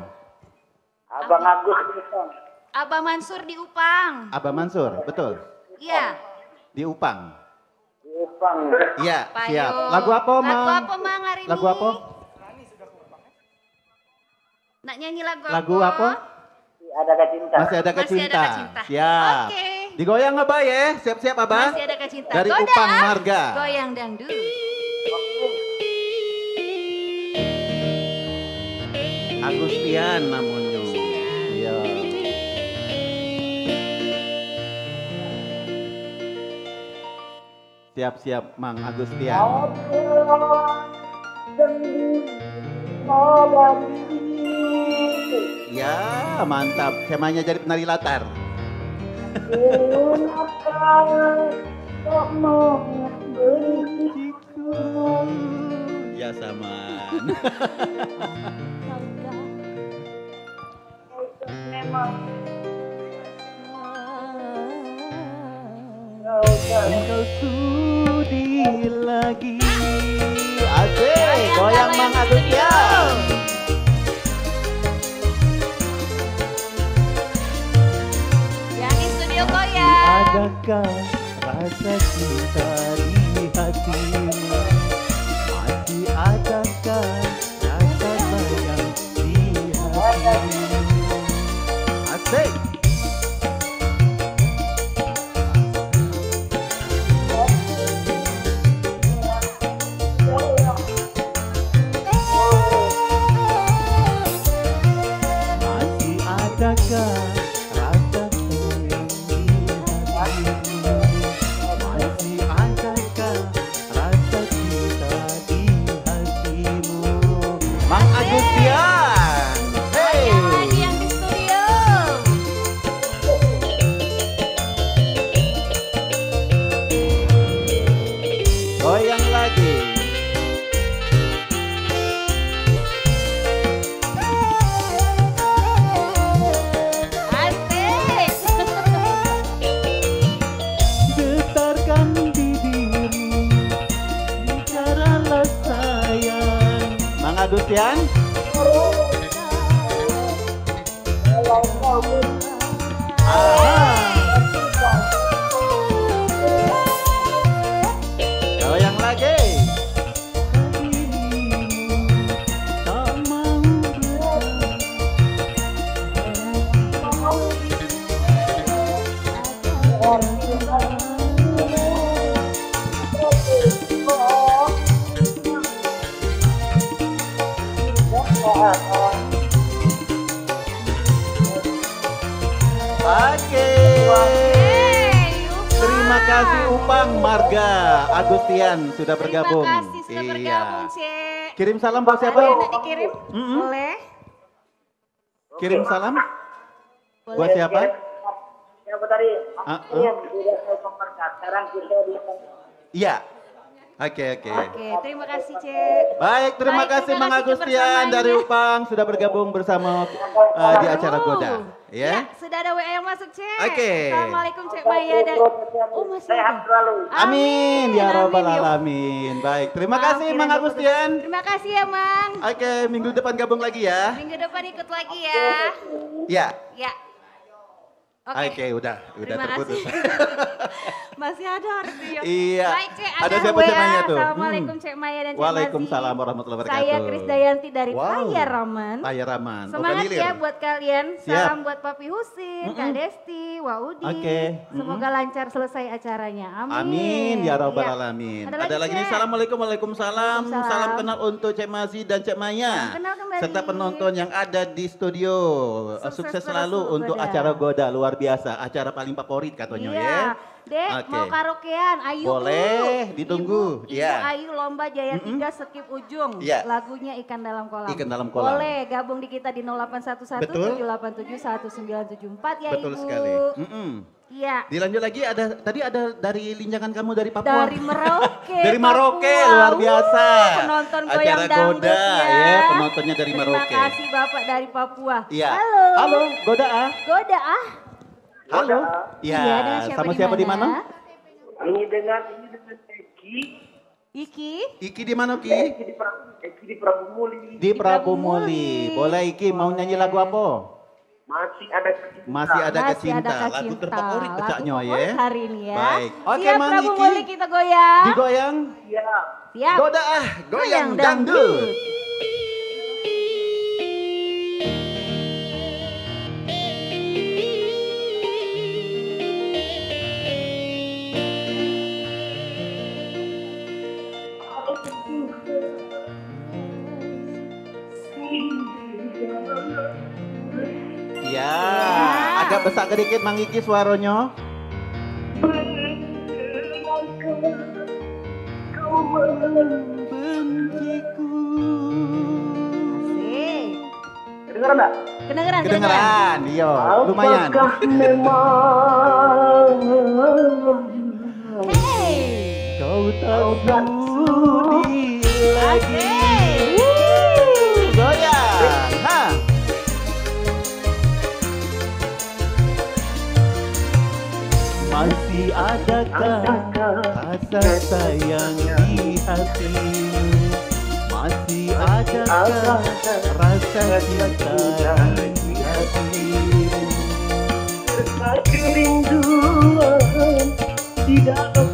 Speaker 4: Abang Agus Upang.
Speaker 3: Abah Mansur di Upang.
Speaker 2: Abah Mansur, betul.
Speaker 3: Iya.
Speaker 2: Di Upang.
Speaker 4: Upang.
Speaker 2: Iya,
Speaker 3: Payung.
Speaker 2: siap. Lagu apa, Mang?
Speaker 3: Lagu apa, Mang, hari ini?
Speaker 2: Lagu apa?
Speaker 3: Nak nyanyi lagu apa?
Speaker 2: Lagu apa?
Speaker 4: Adakah cinta?
Speaker 2: Masih ada
Speaker 3: Masih
Speaker 2: cinta.
Speaker 3: Adakah Cinta.
Speaker 2: Siap.
Speaker 3: Oke.
Speaker 2: Digoyang Abah ya, siap-siap Abah.
Speaker 3: Masih Adakah Cinta.
Speaker 2: Dari
Speaker 3: Goda,
Speaker 2: Upang Marga.
Speaker 3: Goyang dangdut.
Speaker 2: Agustian namanya. Iya. Siap-siap Mang Agustian. Ya, mantap. Cemanya jadi penari latar. Ya saman. Engkau sudi lagi. Asik, goyang Mang Agustian.
Speaker 3: Yang di studio goyang.
Speaker 2: Adakah rasa cinta di hatimu? Masih adakah rasa sayang di hatimu? Asik. Masih adakah rasa sayang di hatimu? Masih adakah rasa cinta di hatimu? Mang Agustian. Hey.
Speaker 3: Lagi yang di studio.
Speaker 2: Goyang lagi.
Speaker 3: Asik.
Speaker 2: Getarkan bibirmu, bicaralah sayang. Mang Agustian. Goyang lagi. Tak mau Oke. Terima kasih Upang Marga Agustian sudah bergabung.
Speaker 3: Terima kasih sudah
Speaker 2: Iya.
Speaker 3: bergabung, Cek.
Speaker 2: Kirim salam buat siapa?
Speaker 3: Ada yang nak dikirim?
Speaker 2: Mm-mm.
Speaker 3: Boleh?
Speaker 2: Kirim salam
Speaker 3: Boleh.
Speaker 2: buat siapa?
Speaker 4: Siapa tadi?
Speaker 2: Ah,
Speaker 4: Yang sudah saya pemerkat. Sekarang kita di
Speaker 2: Iya. Oke.
Speaker 3: Oke, terima kasih, Cek.
Speaker 2: Baik, terima
Speaker 3: Baik,
Speaker 2: kasih
Speaker 3: terima
Speaker 2: Mang
Speaker 3: kasih
Speaker 2: Agustian
Speaker 3: kebersamaannya.
Speaker 2: dari Upang sudah bergabung bersama di acara Goda. Ya.
Speaker 3: Sudah ada WA yang masuk, Cek.
Speaker 2: Oke.
Speaker 3: Assalamualaikum, Cek Maya dan masih
Speaker 4: sehat
Speaker 3: ada.
Speaker 4: selalu.
Speaker 2: Amin ya robbal
Speaker 3: amin, ya.
Speaker 2: alamin. Baik, terima kasih
Speaker 3: Akhirnya
Speaker 2: Mang
Speaker 3: dapat.
Speaker 2: Agustian.
Speaker 3: Terima kasih ya, Mang.
Speaker 2: Oke, minggu depan gabung lagi ya.
Speaker 3: Minggu depan ikut lagi ya.
Speaker 2: Ya.
Speaker 3: Ya.
Speaker 2: Oke, udah
Speaker 3: Terima
Speaker 2: terputus.
Speaker 3: kasih. Masih ada artinya.
Speaker 2: Iya.
Speaker 3: Baik, Cek,
Speaker 2: Ada siapa
Speaker 3: WA.
Speaker 2: Cemanya tuh?
Speaker 3: Assalamualaikum, Cek Maya dan Cek
Speaker 2: Waalaikumsalam
Speaker 3: Mazi.
Speaker 2: warahmatullahi wabarakatuh.
Speaker 3: Saya Krisdayanti dari
Speaker 2: Wow.
Speaker 3: Payaraman.
Speaker 2: Payaraman.
Speaker 3: Semangat
Speaker 2: Oke,
Speaker 3: ya buat kalian.
Speaker 2: Siap.
Speaker 3: Salam buat Papi Husin, Kak Desti, Waudi.
Speaker 2: Oke.
Speaker 3: Semoga lancar selesai acaranya. Amin.
Speaker 2: Amin ya robbal
Speaker 3: Iya.
Speaker 2: alamin.
Speaker 3: Ada
Speaker 2: Ada lagi nih,
Speaker 3: Cek?
Speaker 2: Assalamualaikum, waalaikumsalam.
Speaker 3: Waalaikumsalam.
Speaker 2: Salam kenal untuk Cek Mazi dan Cek Maya.
Speaker 3: Kenal kembali.
Speaker 2: Serta penonton yang ada di studio.
Speaker 3: Sukses
Speaker 2: Sukses selalu
Speaker 3: terus
Speaker 2: untuk
Speaker 3: Goda.
Speaker 2: acara Goda luar biasa. Acara paling favorit katanya
Speaker 3: Iya.
Speaker 2: ya.
Speaker 3: Dek,
Speaker 2: Oke.
Speaker 3: mau karaokean, ayo
Speaker 2: Boleh,
Speaker 3: Bu.
Speaker 2: ditunggu.
Speaker 3: Ibu
Speaker 2: Iya.
Speaker 3: Ayu Lomba Jaya 3 skip ujung.
Speaker 2: Iya.
Speaker 3: Lagunya Ikan Dalam Kolam.
Speaker 2: Ikan Dalam Kolam.
Speaker 3: Boleh gabung di kita di 0811
Speaker 2: Betul.
Speaker 3: 787 1974 ya
Speaker 2: Betul
Speaker 3: Ibu.
Speaker 2: sekali.
Speaker 3: Iya.
Speaker 2: Dilanjut lagi, tadi ada dari linjangan kamu dari Papua.
Speaker 3: Dari Merauke.
Speaker 2: Dari Merauke,
Speaker 3: Papua.
Speaker 2: luar biasa.
Speaker 3: Penonton
Speaker 2: Acara
Speaker 3: goyang dangdut
Speaker 2: Goda ya, penontonnya dari Merauke.
Speaker 3: Terima kasih Bapak dari Papua.
Speaker 2: Iya.
Speaker 3: Halo.
Speaker 2: Halo, Goda ah.
Speaker 3: Goda ah.
Speaker 2: Halo.
Speaker 3: Iya,
Speaker 2: Iya,
Speaker 3: dengan
Speaker 2: sama siapa di mana?
Speaker 4: Ini dengan Eki.
Speaker 3: Iki.
Speaker 2: Iki di mana Ki?
Speaker 4: Eki di Prabu Muli.
Speaker 2: Di Prabu Muli. Boleh Iki mau nyanyi lagu apa?
Speaker 4: Masih ada kecinta.
Speaker 2: Masih ada
Speaker 3: Masih
Speaker 2: kecinta.
Speaker 3: ada
Speaker 2: Lagu
Speaker 3: kecinta.
Speaker 2: terfavorit
Speaker 3: Lagu
Speaker 2: Kecaknyo
Speaker 3: favorit
Speaker 2: ya.
Speaker 3: hari ini ya.
Speaker 2: Baik. Oke
Speaker 3: Siap
Speaker 2: Mang
Speaker 3: Prabu
Speaker 2: Iki.
Speaker 3: Muli kita goyang.
Speaker 2: Digoyang.
Speaker 4: Iya.
Speaker 3: Siap.
Speaker 2: Goda goyang dangdut. Ya, agak besar sedikit Mang Iki suaranya.
Speaker 3: Asik.
Speaker 4: Kedengeran enggak?
Speaker 3: Kedengeran.
Speaker 2: Kedengeran, iya, lumayan.
Speaker 4: Apakah memang
Speaker 3: Hey.
Speaker 2: Kau tak sudi lagi.
Speaker 3: Asik.
Speaker 2: Goyang, ha. Masih adakah rasa sayang di hatimu? Masih adakah rasa cinta di hatimu?
Speaker 4: rasa kerinduan di dalam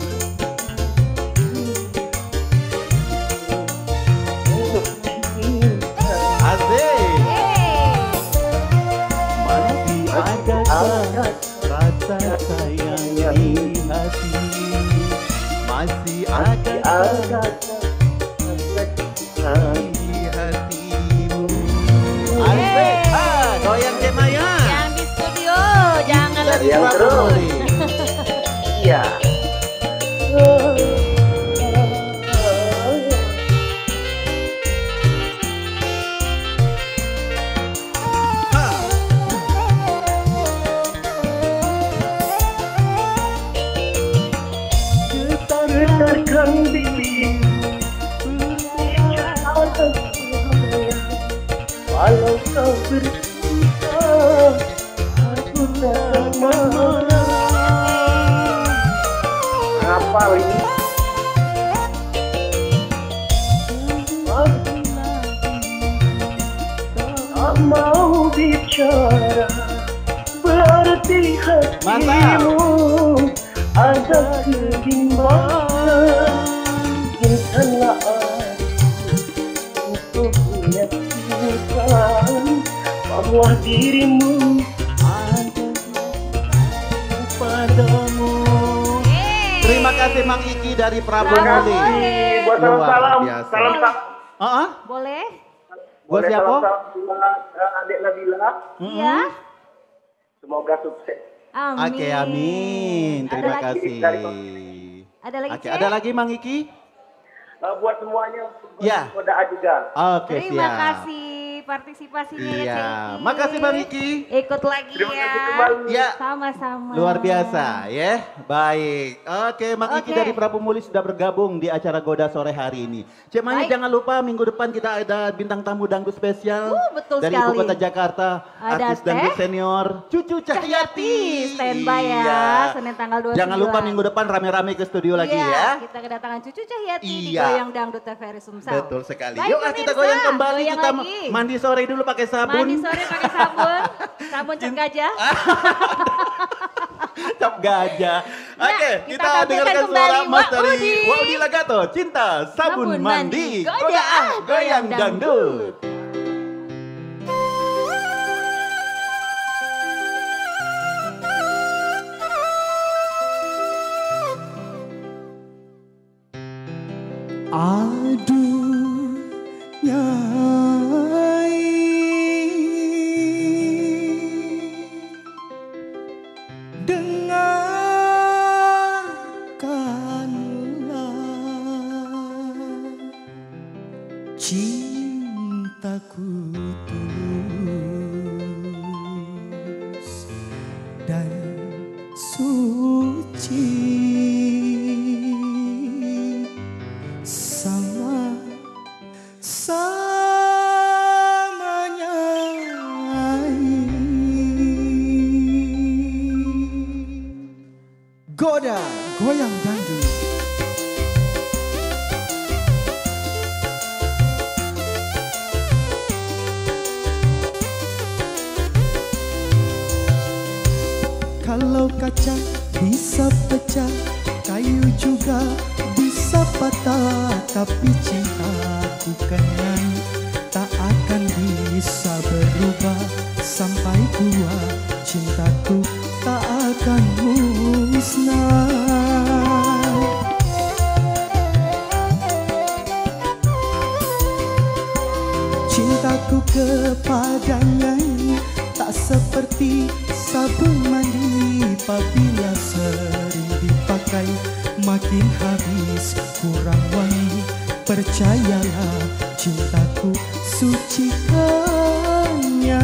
Speaker 2: Asik.
Speaker 3: Hey.
Speaker 2: Masih adakah rasa sayang di hatimu? Masih adakah di hatimu? Asik. Ah, goyang Jemaya.
Speaker 3: Yang di studio jangan
Speaker 2: Dari
Speaker 4: Yang
Speaker 2: Prabu
Speaker 4: terus.
Speaker 2: Muli.
Speaker 4: iya. Getarkan bibir walau kau bercinta aku tak marah. Apa ini? Tak mau bicara berarti hatimu ada kebimbangan. Ingatlah untuk meyakinkan bahwa dirimu ada padamu.
Speaker 2: Terima kasih Mang Iki dari Prabu
Speaker 3: Prabu
Speaker 2: Muli.
Speaker 3: Muli.
Speaker 4: Buat
Speaker 2: Luar
Speaker 4: salam,
Speaker 2: biasa.
Speaker 4: salam,
Speaker 3: Boleh?
Speaker 2: Buat
Speaker 4: boleh
Speaker 2: siapa?
Speaker 4: salam buat adik Nabila.
Speaker 3: Iya.
Speaker 4: Semoga sukses.
Speaker 3: Amin.
Speaker 2: Oke, amin. Terima
Speaker 3: Ada lagi?
Speaker 2: kasih.
Speaker 3: Ada lagi,
Speaker 2: Oke,
Speaker 3: Cek?
Speaker 2: ada lagi Mang Iki?
Speaker 4: Buat semuanya,
Speaker 2: Ya.
Speaker 4: Kodaan juga.
Speaker 2: Oke,
Speaker 3: Terima
Speaker 2: siap.
Speaker 3: kasih partisipasinya ya,
Speaker 2: Iya,
Speaker 3: Cek.
Speaker 2: makasih Bang Iki.
Speaker 3: Ikut lagi
Speaker 4: Terima
Speaker 3: ya.
Speaker 4: kasih kembali.
Speaker 2: Ya,
Speaker 3: Sama-sama.
Speaker 2: luar biasa ya. Baik. Oke, Mang Iki
Speaker 3: Oke.
Speaker 2: dari Prabu Muli sudah bergabung di acara Goda sore hari ini. Cek Maya,
Speaker 3: Baik.
Speaker 2: jangan lupa minggu depan kita ada bintang tamu dangdut spesial
Speaker 3: Betul
Speaker 2: dari
Speaker 3: sekali.
Speaker 2: Ibu Kota Jakarta,
Speaker 3: Ada
Speaker 2: artis dangdut
Speaker 3: Teh
Speaker 2: senior Cucu Cahyati.
Speaker 3: Standby ya,
Speaker 2: Iya.
Speaker 3: Senin tanggal 29.
Speaker 2: Jangan lupa minggu depan rame-rame ke studio lagi
Speaker 3: Iya,
Speaker 2: ya.
Speaker 3: kita kedatangan Cucu Cahyati di
Speaker 2: Iya.
Speaker 3: Goyang Dangdut TVRI Sumsel.
Speaker 2: Betul sekali.
Speaker 3: Baik,
Speaker 2: Yuk kita
Speaker 3: pemirsa,
Speaker 2: goyang kembali,
Speaker 3: goyang
Speaker 2: kita
Speaker 3: lagi.
Speaker 2: mandi sore dulu pakai sabun.
Speaker 3: Mandi sore pakai sabun, sabun cap gajah.
Speaker 2: Cap gajah. Oke,
Speaker 3: kita
Speaker 2: kita
Speaker 3: tampilkan
Speaker 2: dengarkan
Speaker 3: kembali
Speaker 2: suara Mas dari
Speaker 3: Waudi.
Speaker 2: Waudi Lagato. Cinta, sabun
Speaker 3: Sabun
Speaker 2: mandi,
Speaker 3: mandi,
Speaker 2: goyang,
Speaker 3: goyang
Speaker 2: goyang dangdut.
Speaker 6: Aduh, Nyai, dengarkanlah cintaku tulus dan suci. Sama samanya Goda goyang dangdut. Kalau kaca bisa pecah, kayu juga bisa patah, tapi cintaku kan tak akan bisa berubah sampai tua. Cintaku tak akan musnah. Cintaku kepadanya tak seperti sabun mandi, apabila sering dipakai makin habis kurang wangi. Percayalah cintaku suci hanya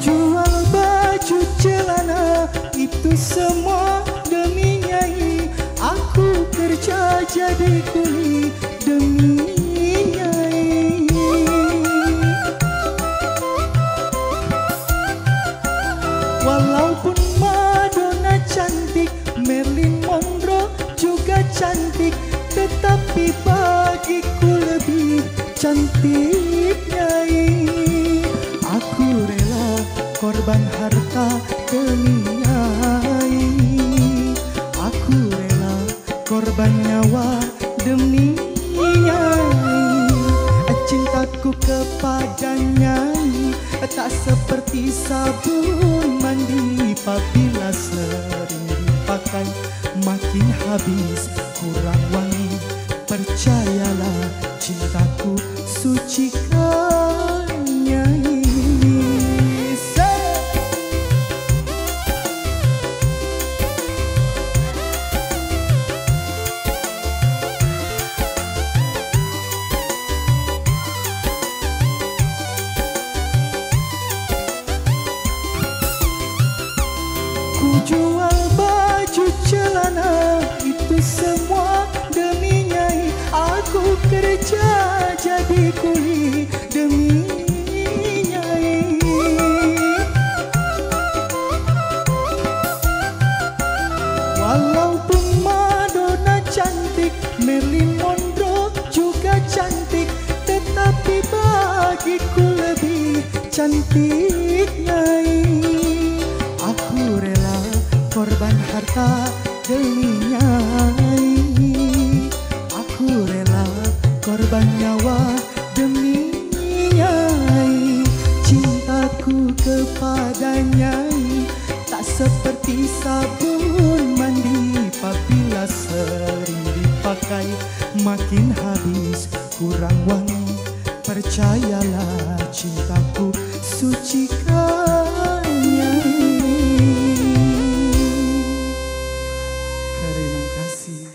Speaker 6: jual baju celana, itu semua demi Nyai. Aku kerja jadi kuli demi Nyai. Walaupun Madonna cantik, Marilyn Monroe juga cantik, tetapi bagiku lebih cantik Nyai. Aku rela korban harta demi Nyai. Aku rela korban nyawa demi Nyai. Cintaku kepada Nyai tak seperti sabun mandi, apabila sering dipakai makin habis kurang wangi. Percayalah cintaku suci kan Nyai. Jual baju celana, itu semua demi Nyai. Aku kerja jadi kuli demi Nyai. Walaupun Madonna cantik, Marilyn Monroe juga cantik, tetapi bagiku lebih cantik Nyai. Aku rela korban harta demi Nyai. Aku rela korban nyawa demi Nyai. Cintaku kepada Nyai tak seperti sabun mandi, apabila sering dipakai makin habis kurang wangi. Percayalah cintaku suci kan Nyai. Terima kasih.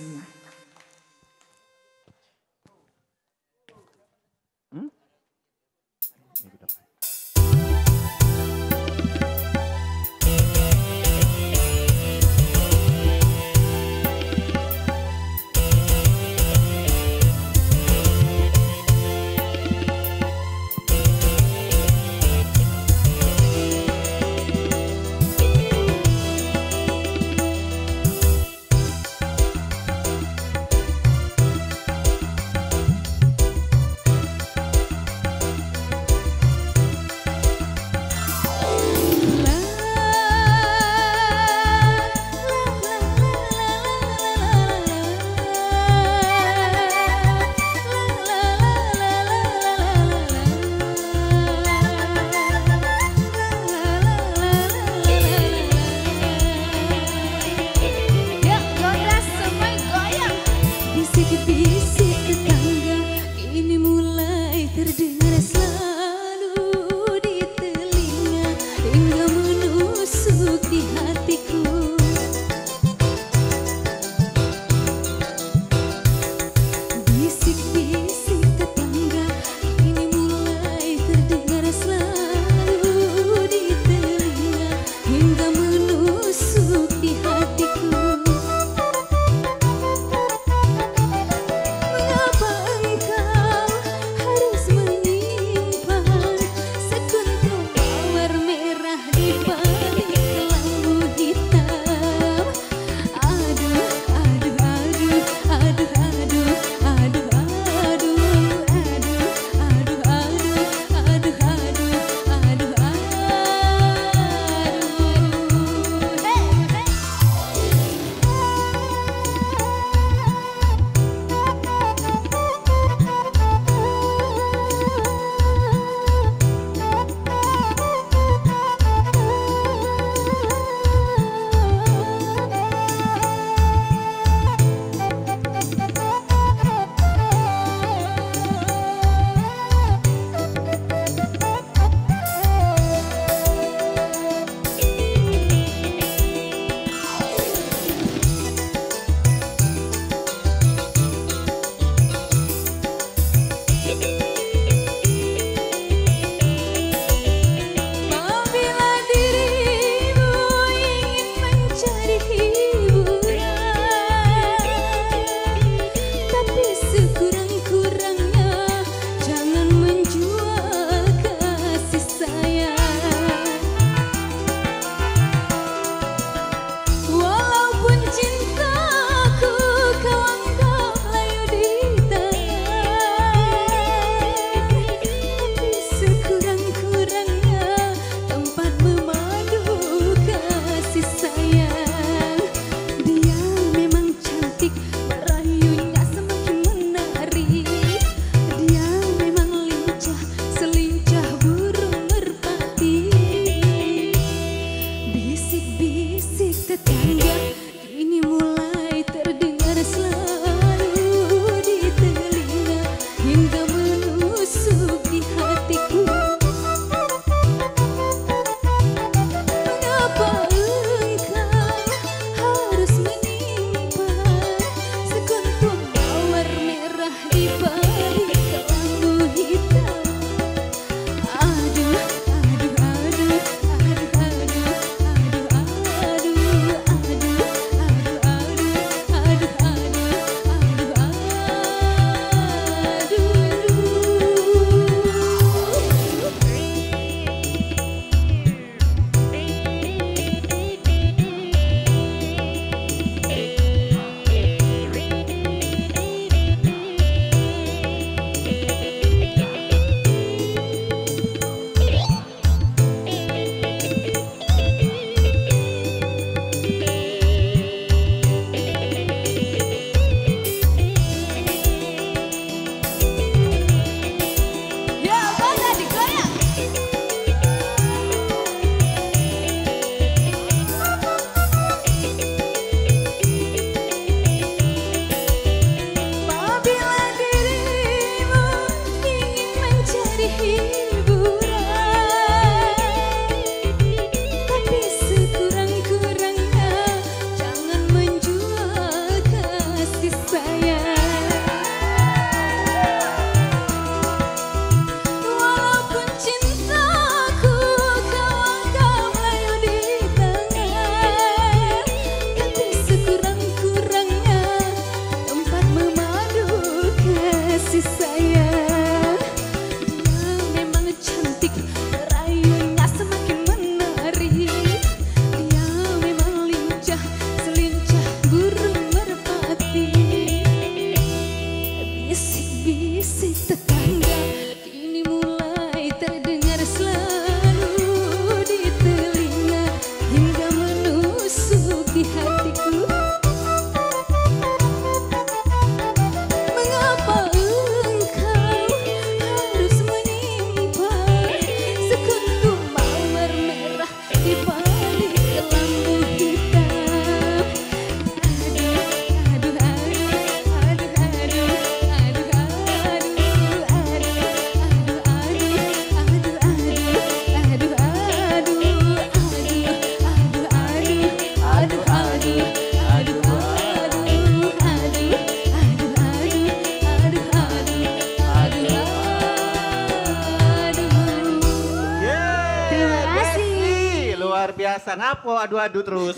Speaker 2: luar biasa. Ngapo adu-adu terus.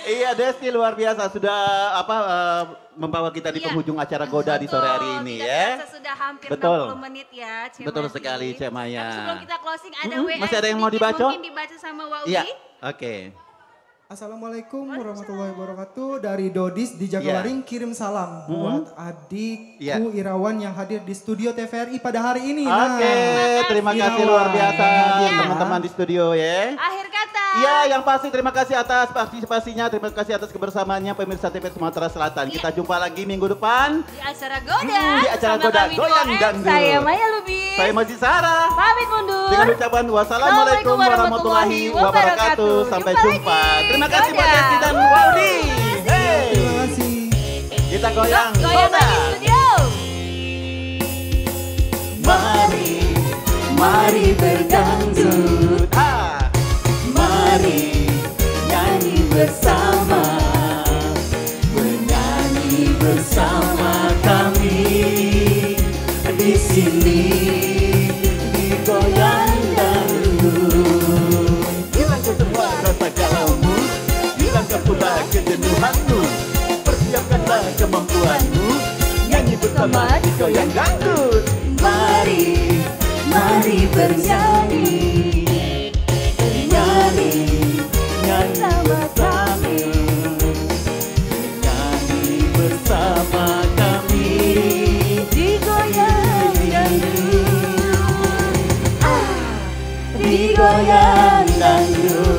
Speaker 2: Iya, Desti luar biasa sudah membawa kita di penghujung acara Goda di sore hari ini ya.
Speaker 3: Tidak terasa sudah hampir
Speaker 2: Betul.
Speaker 3: 60 menit ya, Cik
Speaker 2: Betul
Speaker 3: Madi.
Speaker 2: sekali, Cik Maya.
Speaker 3: Tapi sebelum kita closing ada WA
Speaker 2: Masih ada yang mau
Speaker 3: sedikit,
Speaker 2: dibaca?
Speaker 3: Mungkin dibaca sama Waudi.
Speaker 2: Iya, oke.
Speaker 6: Assalamualaikum warahmatullahi wabarakatuh. Dari Dodis di Jagawaring kirim salam buat adikku Irawan yang hadir di studio TVRI pada hari ini.
Speaker 2: Oke, terima kasih luar biasa teman-teman di studio ya.
Speaker 3: Akhir kata.
Speaker 2: Iya, yang pasti terima kasih atas partisipasinya, terima kasih atas kebersamaannya pemirsa TV Sumatera Selatan. Kita jumpa lagi minggu depan
Speaker 3: Di acara Goda.
Speaker 2: di acara
Speaker 3: Sama
Speaker 2: Goda
Speaker 3: kami
Speaker 2: Goyang
Speaker 3: 2M.
Speaker 2: Dangdut.
Speaker 3: Saya Maya Lubis.
Speaker 2: Saya Maji Sarah.
Speaker 3: Pamit mundur.
Speaker 2: Dengan ucapan wassalamualaikum warahmatullahi wabarakatuh. Sampai jumpa. Terima kasih buat Desti dan Waudi. Hey,
Speaker 6: Terima kasih.
Speaker 2: kita goyang
Speaker 3: Goyang
Speaker 2: Goda.
Speaker 3: lagi studio.
Speaker 2: Mari,
Speaker 6: Mari berdangdut,
Speaker 2: mari
Speaker 6: nyanyi bersama, menyanyi bersama kami di sini di Goyang Dangdut.
Speaker 2: hilangkan semua rasa galaumu, hilangkan pula kejenuhanmu, persiapkanlah kemampuanmu, nyanyi bersama di Goyang Dangdut.
Speaker 6: Mari, mari bernyanyi, nyanyi, nyanyi bersama kami, nyanyi bersama kami di Goyang Dangdut, di Goyang Dangdut.